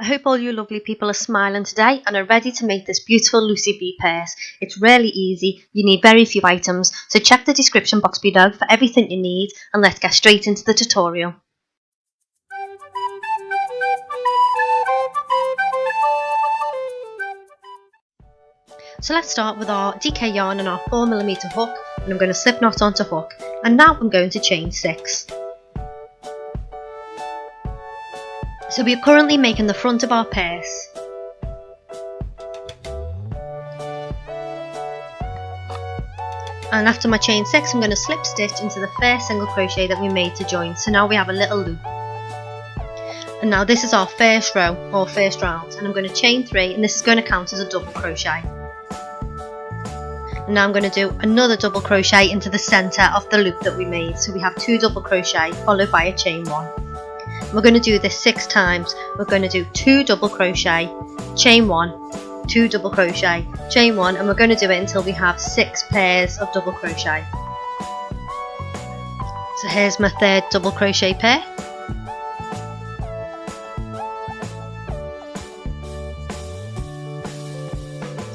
I hope all you lovely people are smiling today and are ready to make this beautiful Lucy V purse. It's really easy, you need very few items, so check the description box below for everything you need and let's get straight into the tutorial. So let's start with our DK yarn and our 4mm hook, and I'm going to slip knot onto hook, and now I'm going to chain 6. So we are currently making the front of our purse. And after my chain 6 I'm going to slip stitch into the first single crochet that we made to join, so now we have a little loop. And now this is our first row or first round, and I'm going to chain 3 and this is going to count as a double crochet. And now I'm going to do another double crochet into the centre of the loop that we made, so we have 2 double crochet followed by a chain 1. We're going to do this 6 times. We're going to do 2 double crochet, chain 1, 2 double crochet, chain 1, and we're going to do it until we have 6 pairs of double crochet. So here's my 3rd double crochet pair.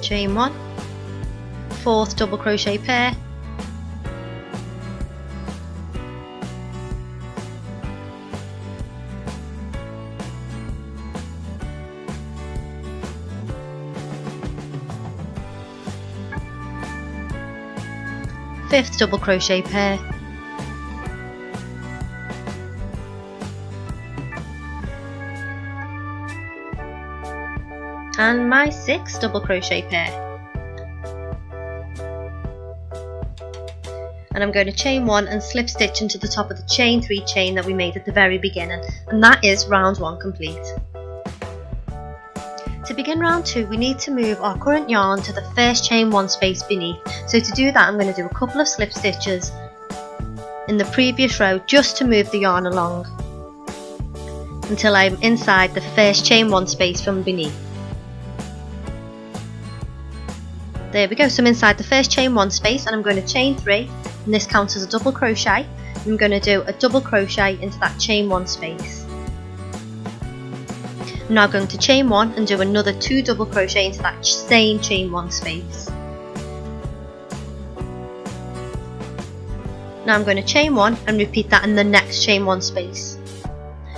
Chain 1, 4th double crochet pair, fifth double crochet pair, and my 6th double crochet pair. And I'm going to chain 1 and slip stitch into the top of the chain 3 chain that we made at the very beginning, and that is round 1 complete. To begin round 2 we need to move our current yarn to the first chain 1 space beneath, so to do that I'm going to do a couple of slip stitches in the previous row just to move the yarn along until I'm inside the first chain 1 space from beneath. There we go, so I'm inside the first chain 1 space and I'm going to chain 3, and this counts as a double crochet. I'm going to do a double crochet into that chain 1 space. I'm now going to chain 1 and do another 2 double crochet into that same chain 1 space. Now I'm going to chain 1 and repeat that in the next chain 1 space.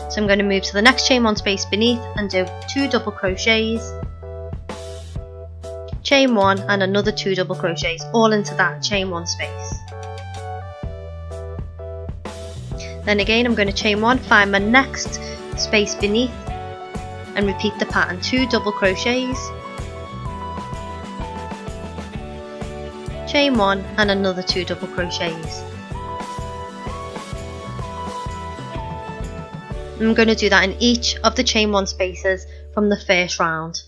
So I'm going to move to the next chain 1 space beneath and do 2 double crochets, chain 1 and another 2 double crochets, all into that chain 1 space. Then again I'm going to chain 1, find my next space beneath and repeat the pattern, 2 double crochets, chain 1 and another 2 double crochets. I'm going to do that in each of the chain 1 spaces from the first round.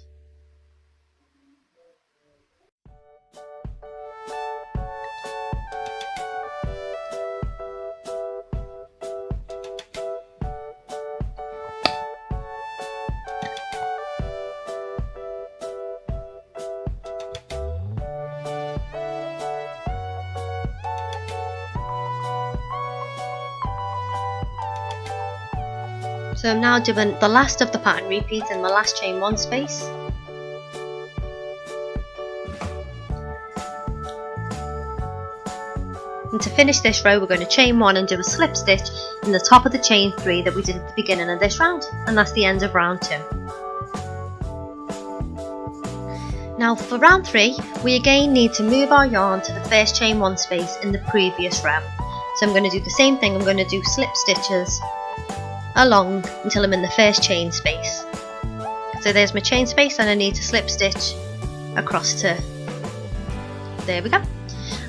So I'm now doing the last of the pattern repeat in the last chain 1 space. And to finish this row we're going to chain 1 and do a slip stitch in the top of the chain 3 that we did at the beginning of this round, and that's the end of round 2. Now for round 3 we again need to move our yarn to the first chain 1 space in the previous row. So I'm going to do the same thing, I'm going to do slip stitches along until I'm in the first chain space. So there's my chain space and I need to slip stitch across to, there we go.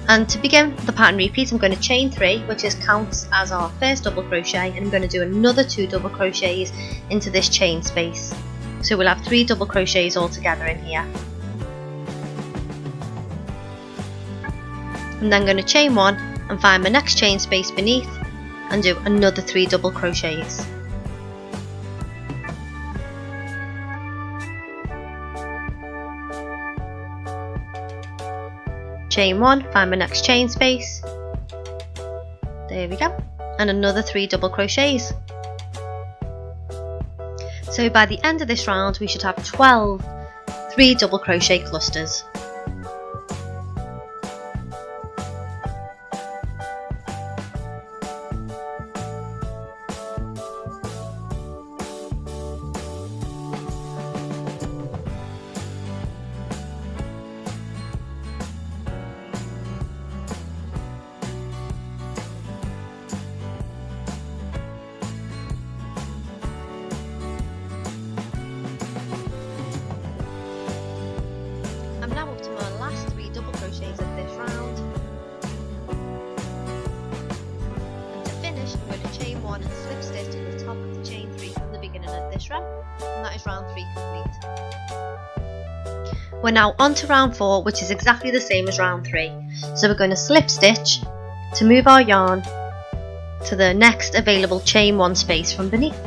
And to begin the pattern repeat I'm going to chain 3, which counts as our first double crochet, and I'm going to do another 2 double crochets into this chain space. So we'll have 3 double crochets all together in here. I'm then going to chain 1 and find my next chain space beneath and do another 3 double crochets. Chain 1, find my next chain space, there we go, and another 3 double crochets. So by the end of this round we should have 12 3 double crochet clusters. I'm now up to my last 3 double crochets of this round, and to finish I'm going to chain 1 and slip stitch in the top of the chain 3 from the beginning of this round, and that is round 3 complete. We're now on to round 4, which is exactly the same as round 3, so we're going to slip stitch to move our yarn to the next available chain 1 space from beneath.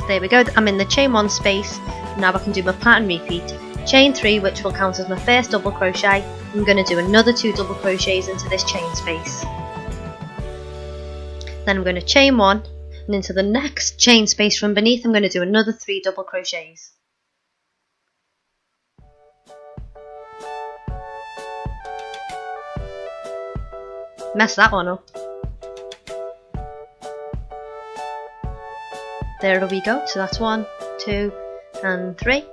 There we go, I'm in the chain 1 space. Now I can do my pattern repeat. Chain 3, which will count as my first double crochet. I'm going to do another 2 double crochets into this chain space. Then I'm going to chain 1, and into the next chain space from beneath I'm going to do another 3 double crochets. Mess that one up. There we go, so that's 1, 2 and 3.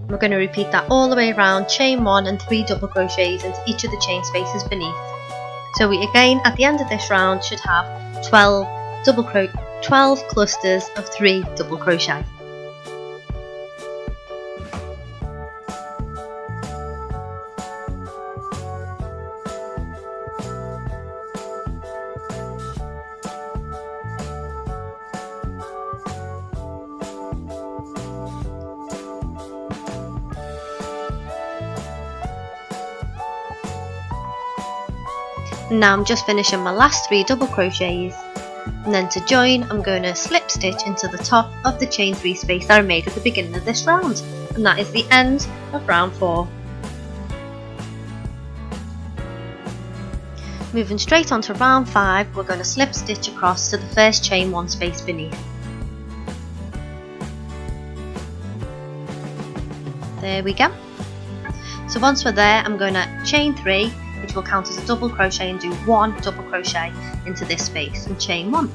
We're going to repeat that all the way around, chain 1 and 3 double crochets into each of the chain spaces beneath. So we again at the end of this round should have 12 clusters of 3 double crochet. Now I'm just finishing my last 3 double crochets, and then to join I'm going to slip stitch into the top of the chain 3 space that I made at the beginning of this round, and that is the end of round 4. Moving straight on to round 5, we're going to slip stitch across to the first chain 1 space beneath. There we go. So once we're there I'm going to chain 3, which will count as a double crochet, and do 1 double crochet into this space and chain 1.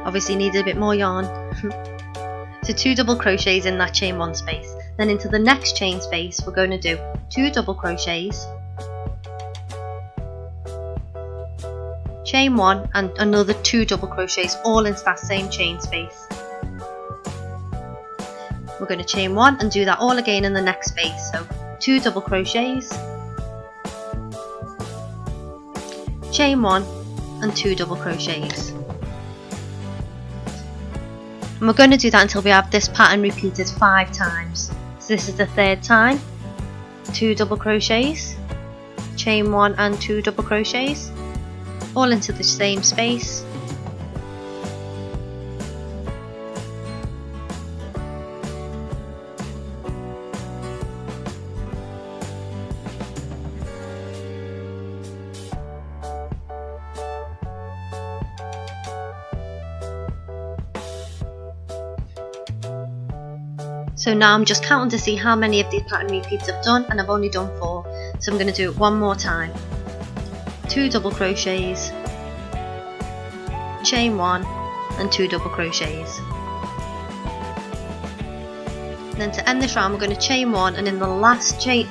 Obviously needed a bit more yarn. So 2 double crochets in that chain 1 space. Then into the next chain space we're going to do 2 double crochets, chain 1 and another 2 double crochets all into that same chain space. We're going to chain 1 and do that all again in the next space, so 2 double crochets, chain 1 and 2 double crochets. And we're going to do that until we have this pattern repeated 5 times. So this is the 3rd time, 2 double crochets, chain 1 and 2 double crochets, all into the same space. So now I'm just counting to see how many of these pattern repeats I've done, and I've only done 4. So I'm going to do it one more time. 2 double crochets, chain 1 and 2 double crochets. And then to end this round we're going to chain 1, and in the last chain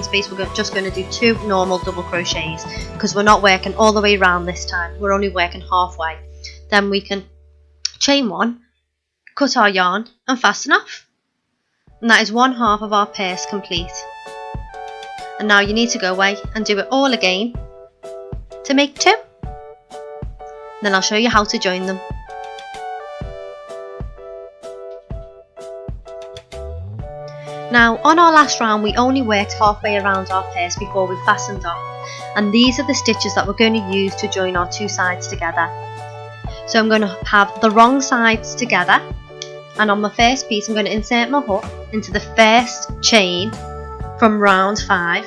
space we're just going to do 2 normal double crochets, because we're not working all the way around this time, we're only working halfway. Then we can chain 1, cut our yarn and fasten off. And that is 1/2 of our purse complete. And now you need to go away and do it all again to make 2. Then I'll show you how to join them. Now on our last round we only worked halfway around our purse before we fastened off, and these are the stitches that we're going to use to join our 2 sides together. So I'm going to have the wrong sides together, and on my first piece I'm going to insert my hook into the first chain from round 5,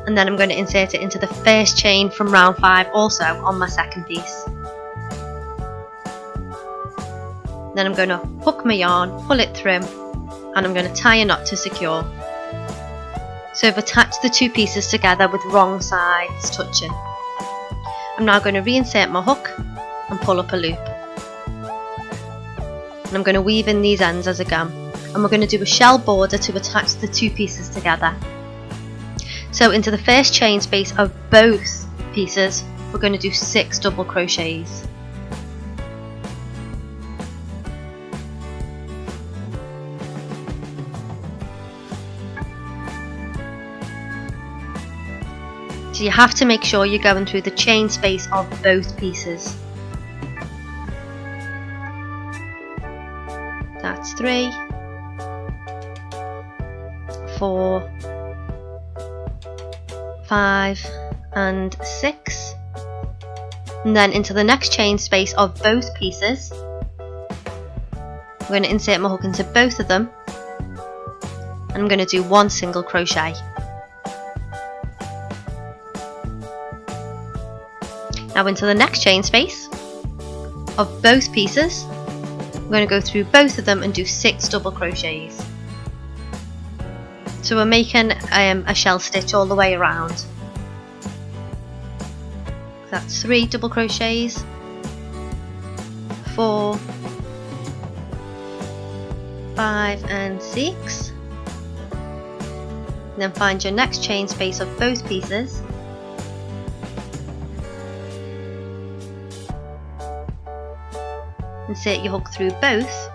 and then I'm going to insert it into the first chain from round 5 also on my second piece. Then I'm going to hook my yarn, pull it through, and I'm going to tie a knot to secure. So I've attached the 2 pieces together with wrong sides touching. I'm now going to reinsert my hook and pull up a loop. And I'm going to weave in these ends as I go. And we're going to do a shell border to attach the 2 pieces together. So into the first chain space of both pieces, we're going to do 6 double crochets. So you have to make sure you're going through the chain space of both pieces. That's 3, 4, 5 and 6, and then into the next chain space of both pieces I'm going to insert my hook into both of them, and I'm going to do 1 single crochet. Now into the next chain space of both pieces I'm going to go through both of them and do 6 double crochets. So we're making a shell stitch all the way around. That's 3 double crochets, 4, 5 and 6. And then find your next chain space of both pieces. Insert your hook through both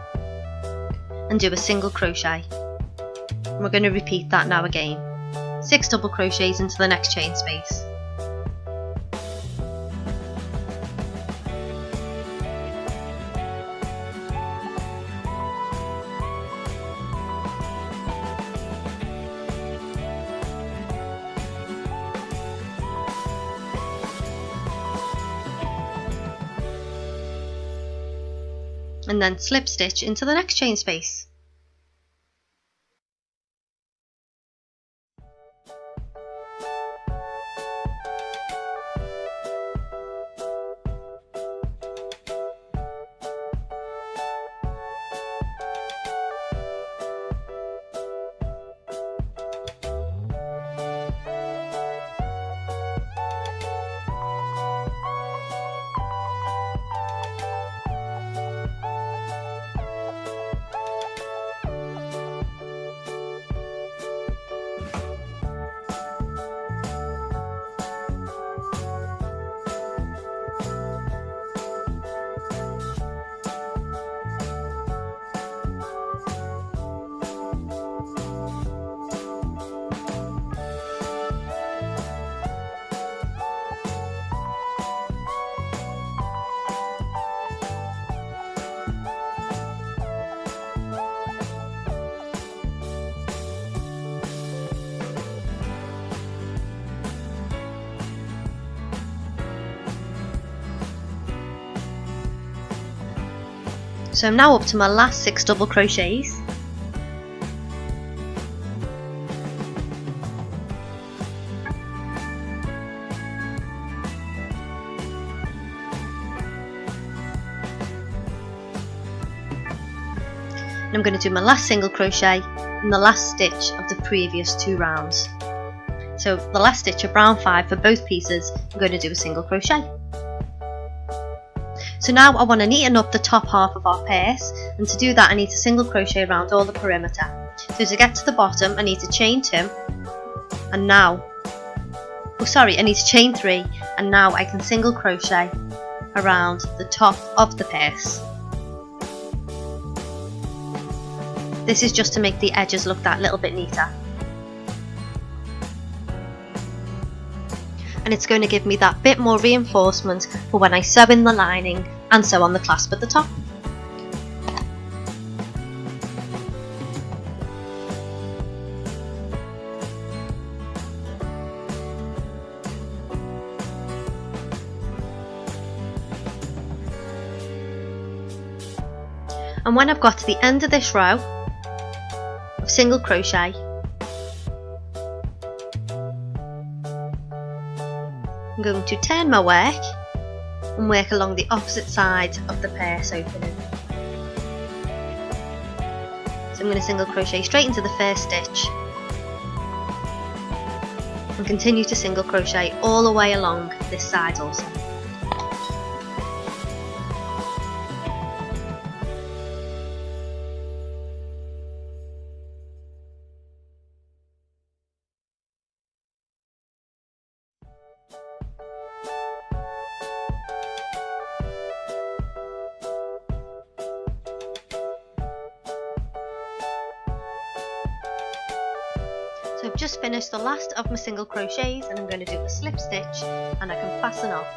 and do a single crochet. And we're going to repeat that now again. 6 double crochets into the next chain space. And then slip stitch into the next chain space. So I'm now up to my last 6 double crochets. And I'm going to do my last single crochet in the last stitch of the previous 2 rounds. So the last stitch of round 5 for both pieces, I'm going to do a single crochet. So now I want to neaten up the top half of our purse, and to do that I need to single crochet around all the perimeter. So to get to the bottom I need to chain 2, and now, I need to chain 3, and now I can single crochet around the top of the purse. This is just to make the edges look that little bit neater. And it's going to give me that bit more reinforcement for when I sew in the lining and sew on the clasp at the top. And when I've got to the end of this row of single crochet, I'm going to turn my work and work along the opposite side of the purse opening. So I'm going to single crochet straight into the first stitch and continue to single crochet all the way along this side also. So I've just finished the last of my single crochets and I'm going to do a slip stitch and I can fasten off.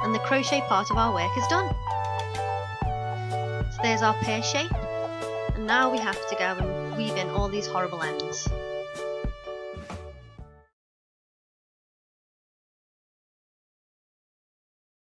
And the crochet part of our work is done. So there's our pear shape, and now we have to go and weave in all these horrible ends.